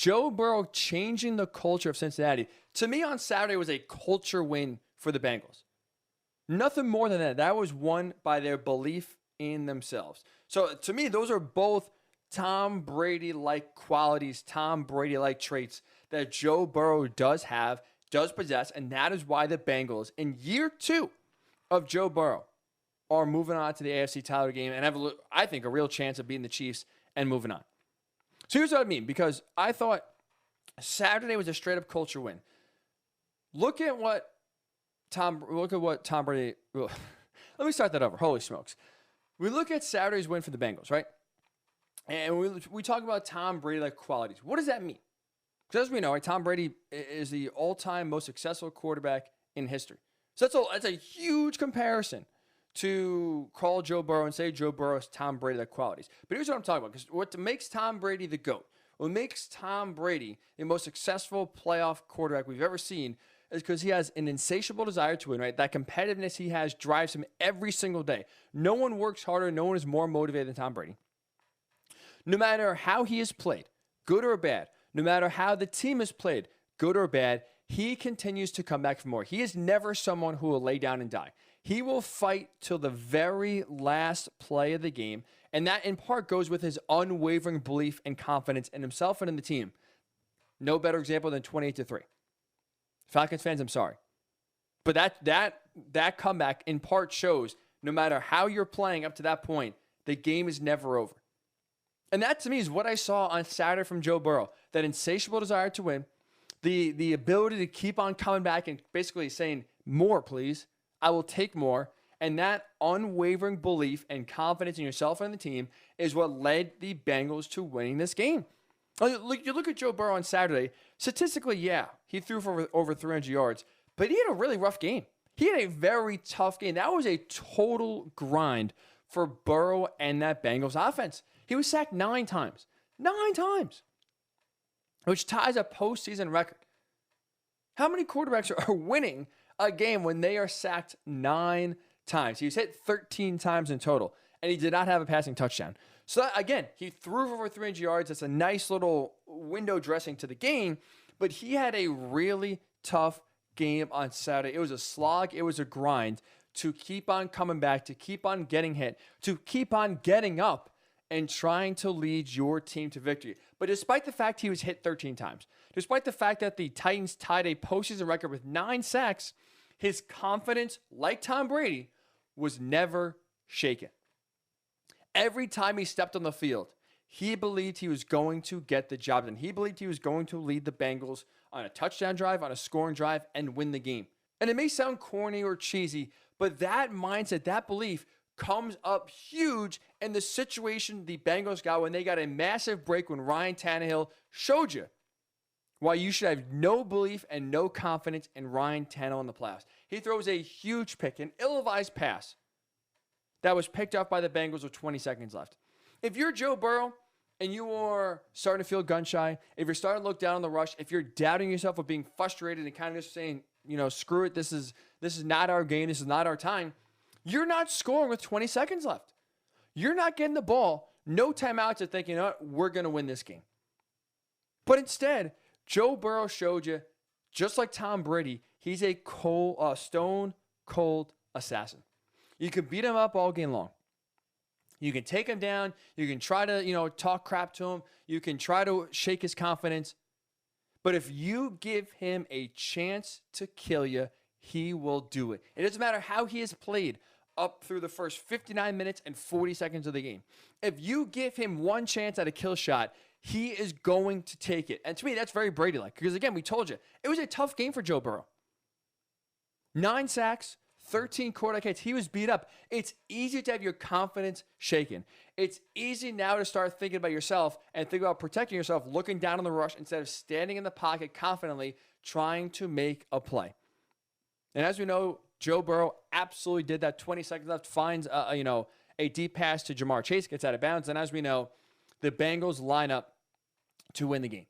Joe Burrow changing the culture of Cincinnati, to me on Saturday was a culture win for the Bengals. Nothing more than that. That was won by their belief in themselves. So to me, those are both Tom Brady-like qualities, Tom Brady-like traits that Joe Burrow does have, does possess, and that is why the Bengals, in year 2 of Joe Burrow, are moving on to the AFC title game and have, I think, a real chance of beating the Chiefs and moving on. So here's what I mean, because I thought Saturday was a straight-up culture win. Look at what Tom Brady. Let me start that over. Holy smokes! We look at Saturday's win for the Bengals, right? And we talk about Tom Brady-like qualities. What does that mean? Because as we know, right, Tom Brady is the all-time most successful quarterback in history. So that's a huge comparison to call Joe Burrow and say Joe Burrow has Tom Brady-like qualities. But here's what I'm talking about. Because what makes Tom Brady the GOAT, what makes Tom Brady the most successful playoff quarterback we've ever seen is because he has an insatiable desire to win, right? That competitiveness he has drives him every single day. No one works harder. No one is more motivated than Tom Brady. No matter how he has played, good or bad, no matter how the team has played, good or bad, he continues to come back for more. He is never someone who will lay down and die. He will fight till the very last play of the game, and that in part goes with his unwavering belief and confidence in himself and in the team. No better example than 28-3. Falcons fans, I'm sorry. But that comeback in part shows no matter how you're playing up to that point, the game is never over. And that to me is what I saw on Saturday from Joe Burrow. That insatiable desire to win, the ability to keep on coming back and basically saying, more, please. I will take more. And that unwavering belief and confidence in yourself and the team is what led the Bengals to winning this game. You look at Joe Burrow on Saturday. Statistically, yeah, he threw for over 300 yards, but he had a really rough game. He had a very tough game. That was a total grind for Burrow and that Bengals offense. He was sacked 9 times. 9 times. Which ties a postseason record. How many quarterbacks are winning a game when they are sacked 9 times? He was hit 13 times in total, and he did not have a passing touchdown. So again, he threw for over 300 yards. That's a nice little window dressing to the game, but he had a really tough game on Saturday. It was a slog. It was a grind to keep on coming back, to keep on getting hit, to keep on getting up and trying to lead your team to victory. But despite the fact he was hit 13 times, despite the fact that the Titans tied a postseason record with 9 sacks, his confidence, like Tom Brady, was never shaken. Every time he stepped on the field, he believed he was going to get the job done. He believed he was going to lead the Bengals on a touchdown drive, on a scoring drive, and win the game. And it may sound corny or cheesy, but that mindset, that belief comes up huge in the situation the Bengals got when they got a massive break when Ryan Tannehill showed you why you should have no belief and no confidence in Ryan Tannehill in the playoffs. He throws a huge pick, an ill-advised pass that was picked up by the Bengals with 20 seconds left. If you're Joe Burrow and you are starting to feel gun-shy, if you're starting to look down on the rush, if you're doubting yourself or being frustrated and kind of just saying, screw it, this is not our game, this is not our time, you're not scoring with 20 seconds left. You're not getting the ball, no timeouts, and thinking, we're going to win this game. But instead, Joe Burrow showed you, just like Tom Brady, he's a stone-cold assassin. You can beat him up all game long. You can take him down. You can try to, talk crap to him. You can try to shake his confidence. But if you give him a chance to kill you, he will do it. It doesn't matter how he has played up through the first 59 minutes and 40 seconds of the game. If you give him one chance at a kill shot, he is going to take it. And to me, that's very Brady-like. Because again, we told you, it was a tough game for Joe Burrow. 9 sacks, 13 quarterback hits. He was beat up. It's easy to have your confidence shaken. It's easy now to start thinking about yourself and think about protecting yourself, looking down on the rush instead of standing in the pocket confidently trying to make a play. And as we know, Joe Burrow absolutely did that. 20 seconds left, finds a deep pass to Jamar Chase, gets out of bounds. And as we know, the Bengals line up to win the game.